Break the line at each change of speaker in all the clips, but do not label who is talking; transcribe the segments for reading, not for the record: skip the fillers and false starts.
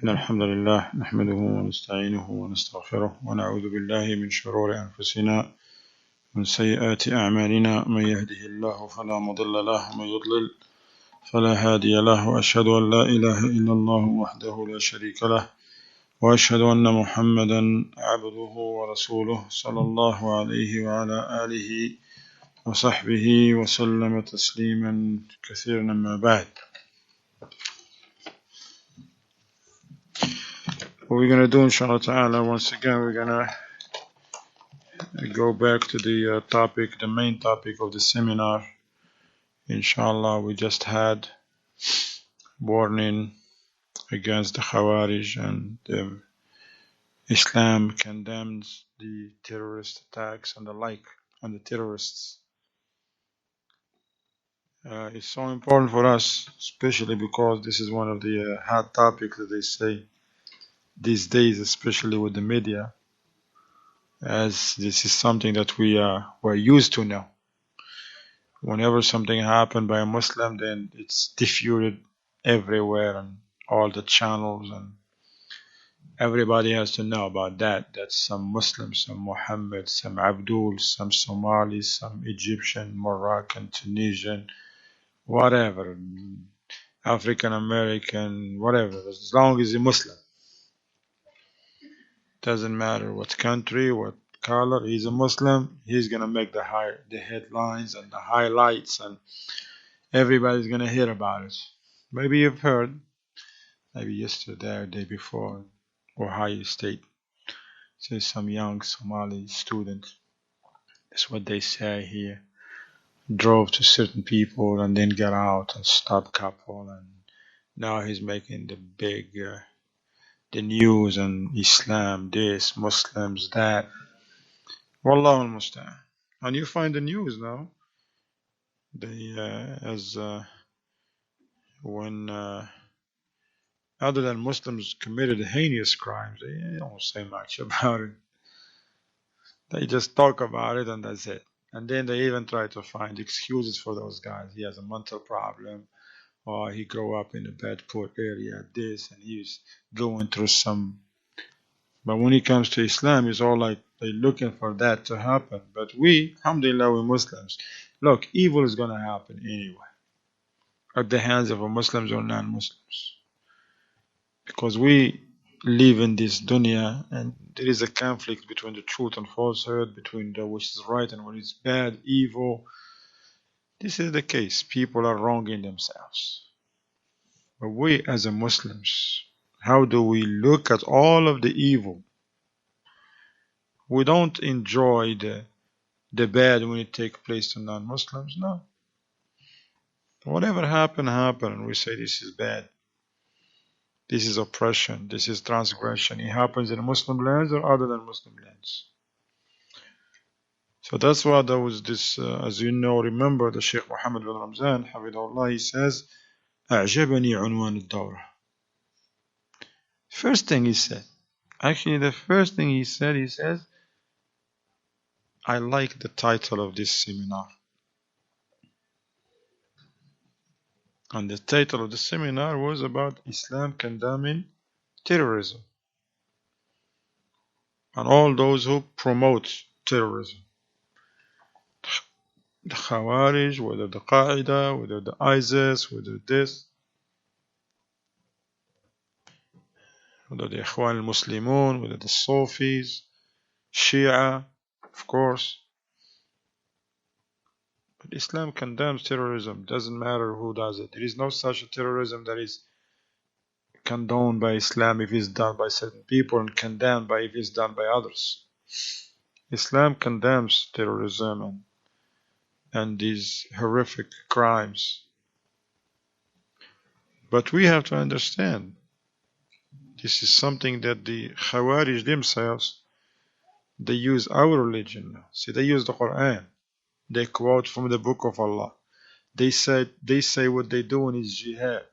إن الحمد لله نحمده ونستعينه ونستغفره ونعوذ بالله من شرور أنفسنا ومن سيئات أعمالنا من يهده الله فلا مضل له ومن يضلل فلا هادي له وأشهد أن لا إله إلا الله وحده لا شريك له وأشهد أن محمدا عبده ورسوله صلى الله عليه وعلى آله وصحبه وسلم تسليما كثيرا. أما بعد, what we're going to do inshallah ta'ala, once again we're going to go back to the topic, the main topic of the seminar. Inshallah, we just had warning against the Khawarij, and Islam condemns the terrorist attacks and the like on the terrorists. It's so important for us, especially because this is one of the hot topics that they say these days, especially with the media, as this is something that we're used to now. Whenever something happened by a Muslim, then it's diffused everywhere and all the channels, and everybody has to know about that. That's some Muslims, some Muhammad, some Abdul, some Somali, some Egyptian, Moroccan, Tunisian, whatever, African American, whatever, as long as he's a Muslim. Doesn't matter what country, what color, he's a Muslim, he's gonna make the headlines and the highlights, and everybody's gonna hear about it. Maybe you've heard, maybe yesterday or day before, Ohio State, say some young Somali student, that's what they say here, drove to certain people and then got out and stopped couple, and now he's making the big the news and Islam this, Muslims that. Wallahu al-musta'an. And you find the news now, they when other than Muslims committed heinous crimes, they don't say much about it. They just talk about it and that's it. And then they even try to find excuses for those guys. He has a mental problem, or he grew up in a bad poor area, this, and he's going through some. But when it comes to Islam, it's all like they're looking for that to happen. But we, alhamdulillah, we're Muslims. Look, evil is going to happen anyway, at the hands of Muslims or non-Muslims. Because we live in this dunya, and there is a conflict between the truth and falsehood, between the which is right and what is bad, evil. This is the case. People are wronging themselves. But we as a Muslims, how do we look at all of the evil? We don't enjoy the bad when it takes place to non-Muslims. No. Whatever happened, and we say this is bad. This is oppression. This is transgression. It happens in Muslim lands or other than Muslim lands. So that's why there was this, as you know, remember the Sheikh Muhammad bin Ramzan, Hafidahullah, he says, أعجبني عنوان الدورة. First thing he said, actually the first thing he says, I like the title of this seminar. And the title of the seminar was about Islam condemning terrorism and all those who promote terrorism. The Khawarij, whether the Qaeda, whether the ISIS, whether this, whether the Ikhwan al-Muslimun, whether the Sufis, Shia, of course. But Islam condemns terrorism. Doesn't matter who does it. There is no such a terrorism that is condoned by Islam if it's done by certain people and condemned by if it's done by others. Islam condemns terrorism and these horrific crimes. But we have to understand, this is something that the Khawarij themselves, they use our religion now. See, they use the Quran. They quote from the book of Allah. They say what they're doing is jihad.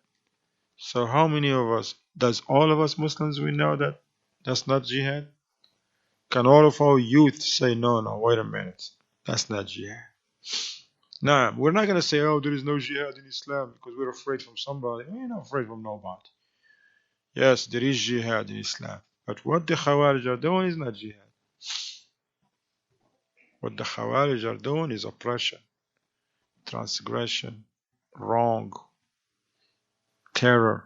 So how many of us, does all of us Muslims, we know that that's not jihad? Can all of our youth say, no, wait a minute, that's not jihad? Nah, we're not going to say, oh, there is no jihad in Islam because we're afraid from somebody. We're not afraid from nobody. Yes, there is jihad in Islam. But what the Khawarij are doing is not jihad. What the Khawarij are doing is oppression, transgression, wrong, terror.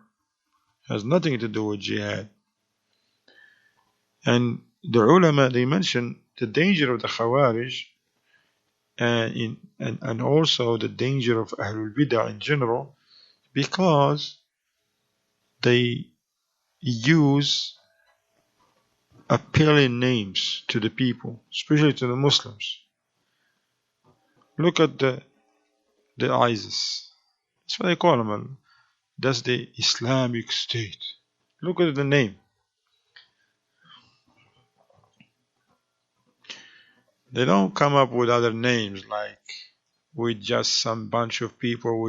It has nothing to do with jihad. And the ulama, they mention the danger of the Khawarij and also the danger of Ahlul Bidah in general, because they use appealing names to the people, especially to the Muslims. Look at the ISIS. That's what they call them. That's the Islamic State. Look at the name. They don't come up with other names like with just some bunch of people.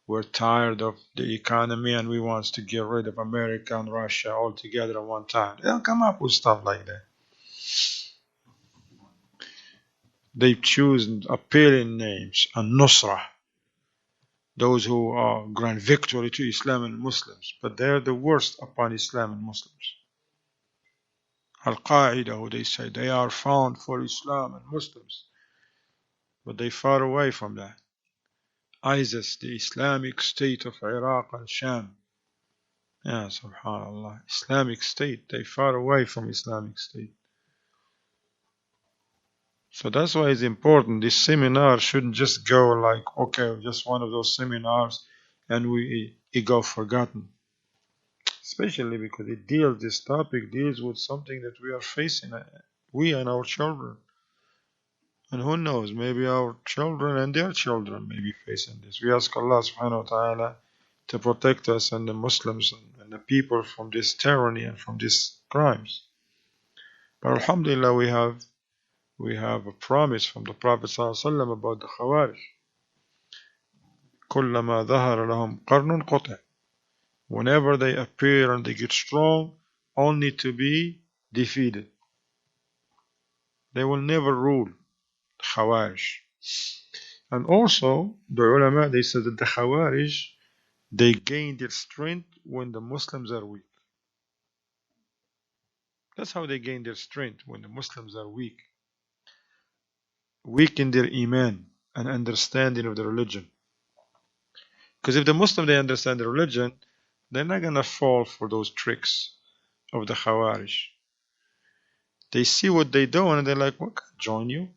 We're tired of the economy and we want to get rid of America and Russia all together at one time. They don't come up with stuff like that. They choose appealing names, and Nusra, those who grant victory to Islam and Muslims, but they're the worst upon Islam and Muslims. Al-Qaeda, who they say they are found for Islam and Muslims, but they far away from that. ISIS, the Islamic State of Iraq and Sham. Yeah, subhanallah. Islamic State, they far away from Islamic State. So that's why it's important. This seminar shouldn't just go like, okay, just one of those seminars and it go forgotten. Especially because this topic deals with something that we are facing, we and our children. And who knows, maybe our children and their children may be facing this. We ask Allah subhanahu wa ta'ala to protect us and the Muslims and the people from this tyranny and from these crimes. But alhamdulillah, we have a promise from the Prophet ﷺ about the Khawarij. كُلَّمَا ظَهَرَ لَهُمْ قَرْنٌ قُطِعَ. Whenever they appear and they get strong, only to be defeated. They will never rule, the Khawarij. And also, the ulama, they said that the Khawarij, they gain their strength when the Muslims are weak. That's how they gain their strength, when the Muslims are weak. Weak in their iman and understanding of the religion. Because if the Muslims, they understand the religion, they're not going to fall for those tricks of the Khawarij. They see what they do and they're like, well, can I join you?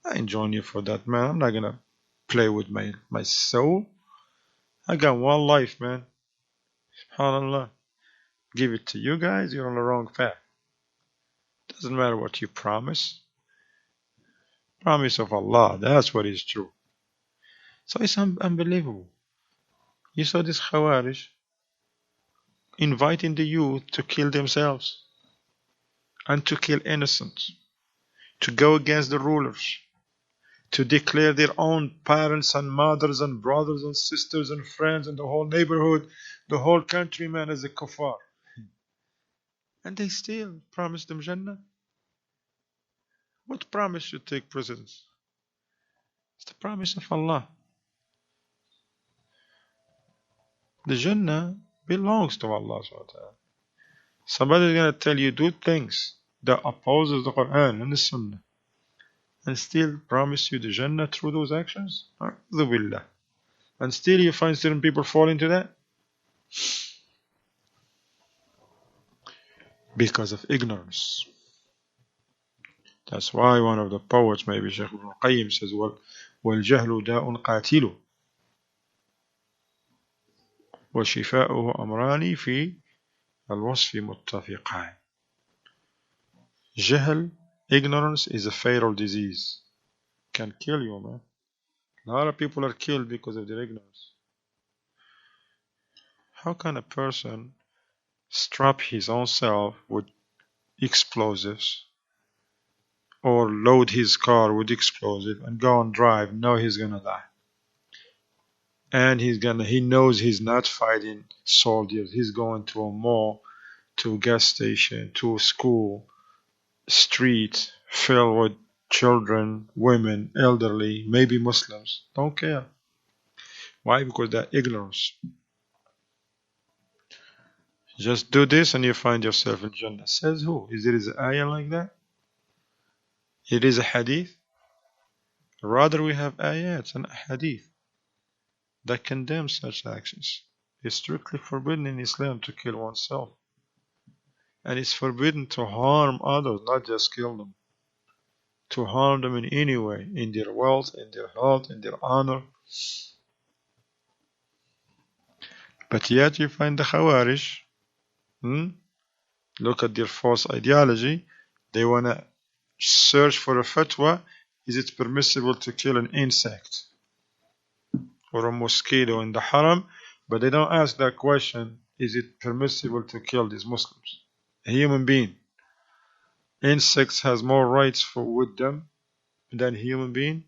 I ain't join you for that, man. I'm not going to play with my soul. I got one life, man. SubhanAllah. Give it to you guys, you're on the wrong path. Doesn't matter what you promise. Promise of Allah, that's what is true. So it's unbelievable. You saw this Khawarij inviting the youth to kill themselves and to kill innocents, to go against the rulers, to declare their own parents and mothers and brothers and sisters and friends and the whole neighborhood, the whole country, man, as a kuffar. And they still promise them Jannah. What promise should take precedence? It's the promise of Allah. The Jannah belongs to Allah subhanahu wa ta'ala. Somebody is going to tell you do things that opposes the Quran and the Sunnah and still promise you the Jannah through those actions? A'udhu billah. And still you find certain people fall into that? Because of ignorance. That's why one of the poets, maybe Shaykh Ibn Qayyim, says, وَالْجَهْلُ دَاءٌ قَاتِلٌ وَشِفَاؤُهُ أَمْرَانِ فِي الْوَصْفِ مُتَّفِقَانِ. Jahl, ignorance, is a fatal disease. Can kill you, man. A lot of people are killed because of their ignorance. How can a person strap his own self with explosives or load his car with explosive and go and drive, know he's gonna die? And he knows he's not fighting soldiers. He's going to a mall, to a gas station, to a school, street filled with children, women, elderly, maybe Muslims. Don't care. Why? Because they're ignorance. Just do this and you find yourself in Jannah. Says who? Is there an ayah like that? It is a hadith. Rather, we have ayats and hadith that condemn such actions. It's strictly forbidden in Islam to kill oneself. And it's forbidden to harm others, not just kill them. To harm them in any way, in their wealth, in their health, in their honor. But yet you find the Khawarij, look at their false ideology. They want to search for a fatwa. Is it permissible to kill an insect or a mosquito in the haram? But they don't ask that question. Is it permissible to kill these Muslims? A human being. Insects has more rights with them than human being.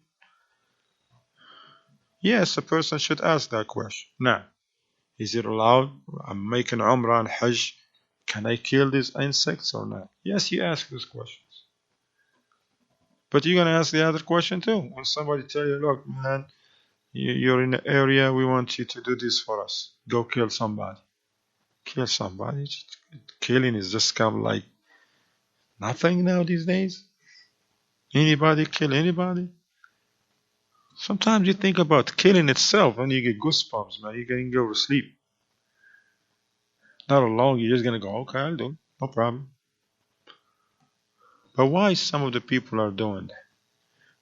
Yes, a person should ask that question. Now, is it allowed? I'm making Umrah and Hajj. Can I kill these insects or not? Yes, you ask those questions. But you're going to ask the other question too. When somebody tell you, look, man, you're in the area, we want you to do this for us. Go kill somebody. Kill somebody. Killing is just kind of like nothing now these days. Anybody kill anybody. Sometimes you think about killing itself and you get goosebumps, man. You can go to sleep. Not alone, you're just going to go, okay, I'll do it. No problem. But why some of the people are doing that?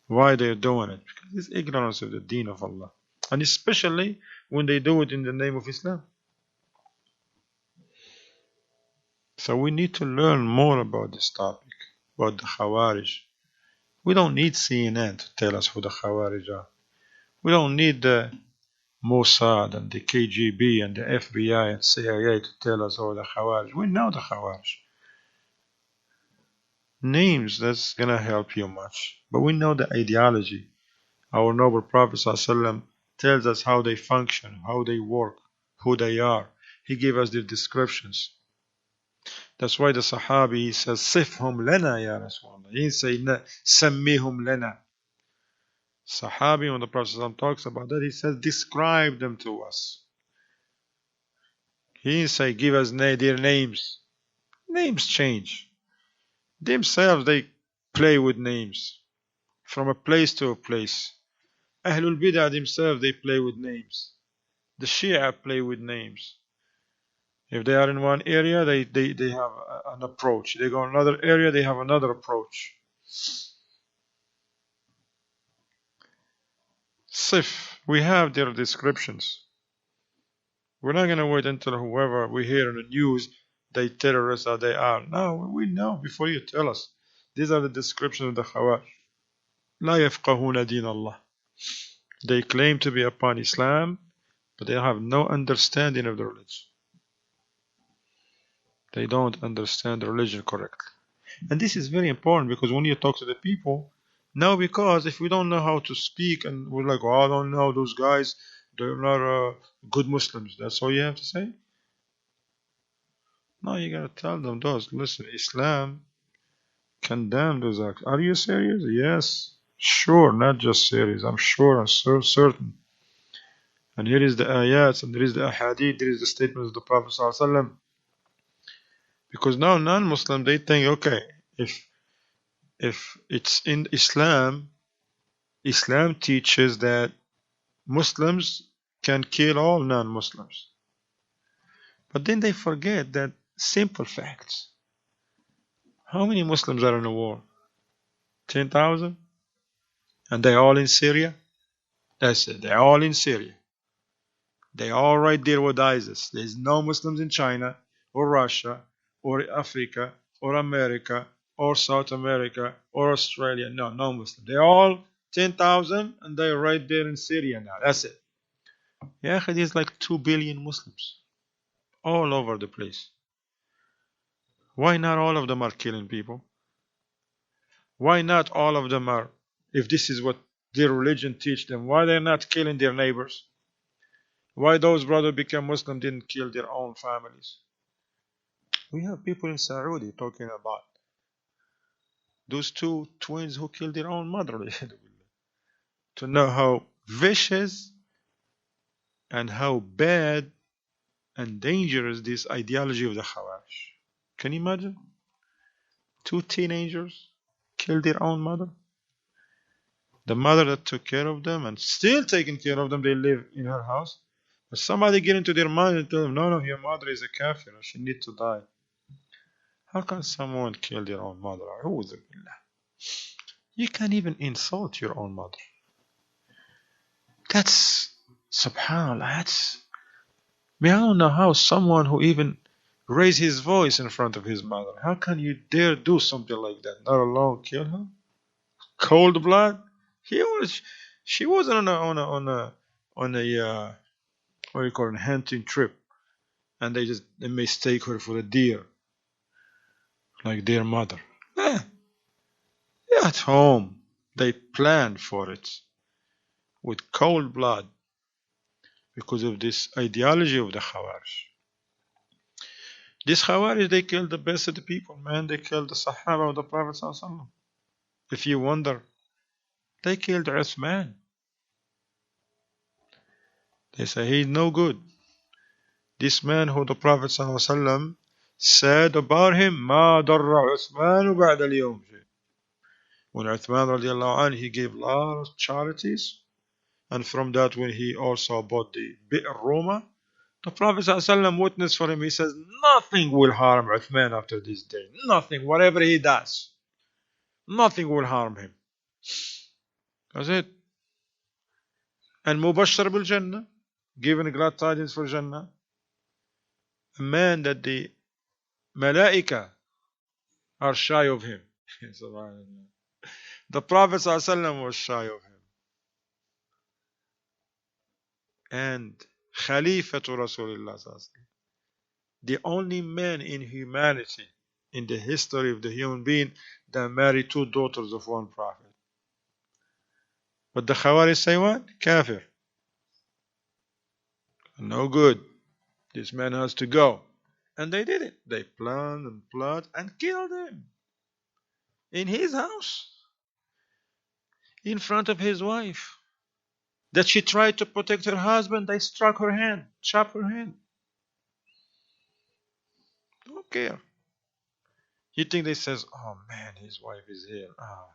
Why they're doing it? Because it's ignorance of the deen of Allah. And especially when they do it in the name of Islam. So we need to learn more about this topic, about the Khawarij. We don't need CNN to tell us who the Khawarij are. We don't need the Mossad and the KGB and the FBI and CIA to tell us who the Khawarij. We know the Khawarij. Names, that's going to help you much. But we know the ideology. Our noble Prophet ﷺ tells us how they function, how they work, who they are. He gave us their descriptions. That's why the Sahabi says, Sifhum lana ya Rasulullah. He didn't say, Sammihum lana. Sahabi, when the Prophet ﷺ talks about that, he says, describe them to us. He didn't say, give us their names. Names change. Themselves, they play with names. From a place to a place. Ahlul Bid'ah themselves, they play with names. The Shia play with names. If they are in one area, they have an approach. They go in another area, they have another approach. Sif, we have their descriptions. We're not going to wait until whoever we hear in the news, they terrorists or they are. No, we know before you tell us. These are the descriptions of the Khawarij. لا يفقهون دين الله. They claim to be upon Islam, but they have no understanding of the religion. They don't understand the religion correctly. And this is very important because when you talk to the people, now because if we don't know how to speak and we're like, oh, I don't know, those guys, they're not good Muslims. That's all you have to say? No, you gotta tell them those. Listen, Islam condemned those acts. Are you serious? Yes. Sure, not just serious. I'm sure and certain. And here is the ayats, and there is the ahadith, there is the statements of the Prophet ﷺ. Because now non-Muslim, they think, okay, if it's in Islam, Islam teaches that Muslims can kill all non-Muslims. But then they forget that simple facts. How many Muslims are in the war? 10,000? And they're all in Syria? That's it, they're all in Syria. They all right there with ISIS. There's no Muslims in China or Russia or Africa or America or South America or Australia. No Muslims. They're all 10,000 and they're right there in Syria now. That's it. Yeah, there's like 2 billion Muslims all over the place. Why not all of them are killing people? Why not all of them are, if this is what their religion teach them, why they're not killing their neighbors? Why those brothers became Muslim didn't kill their own families? We have people in Saudi talking about those two twins who killed their own mother. To know how vicious and how bad and dangerous this ideology of the Khawarij. Can you imagine? Two teenagers killed their own mother. The mother that took care of them and still taking care of them, they live in her house. But somebody get into their mind and tell them, no, no, your mother is a kafir, she needs to die. How can someone kill their own mother? You can't even insult your own mother. That's, subhanAllah, that's, I don't know how someone who even raised his voice in front of his mother, how can you dare do something like that? Not alone kill her? Cold blood? She wasn't on a what do you call it, a hunting trip, and they mistake her for a deer, like their mother. Eh, at home, they planned for it with cold blood because of this ideology of the Khawarij. These Khawarij, they killed the best of the people, man. They killed the Sahaba of the Prophet ﷺ. If you wonder, they killed Uthman. They say he's no good. This man who the Prophet ﷺ said about him, ما ضر عثمان بعد اليوم. When Uthman radiallahu anh, he gave a lot of charities, and from that when he also bought the Bi'r Roma, the Prophet ﷺ witnessed for him. He says, nothing will harm Uthman after this day. Nothing, whatever he does, nothing will harm him. That's it. And Mubashshar bil Jannah, given glad tidings for Jannah, a man that the Malaika are shy of him. The Prophet ﷺ was shy of him. And Khalifatu Rasulullah ﷺ, the only man in humanity, in the history of the human being, that married two daughters of one prophet. But the Khawarij say what? Kafir. No good. This man has to go. And they did it. They planned and plotted and killed him. In his house. In front of his wife. That she tried to protect her husband, they struck her hand, chopped her hand. Don't care. You think they says, oh man, his wife is here. Ah,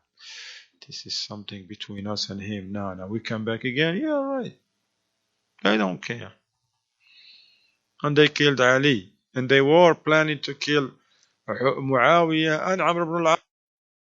this is something between us and him. No, we come back again. Yeah, right. They don't care. And they killed Ali. And they were planning to kill Muawiyah and Amr ibn al-As.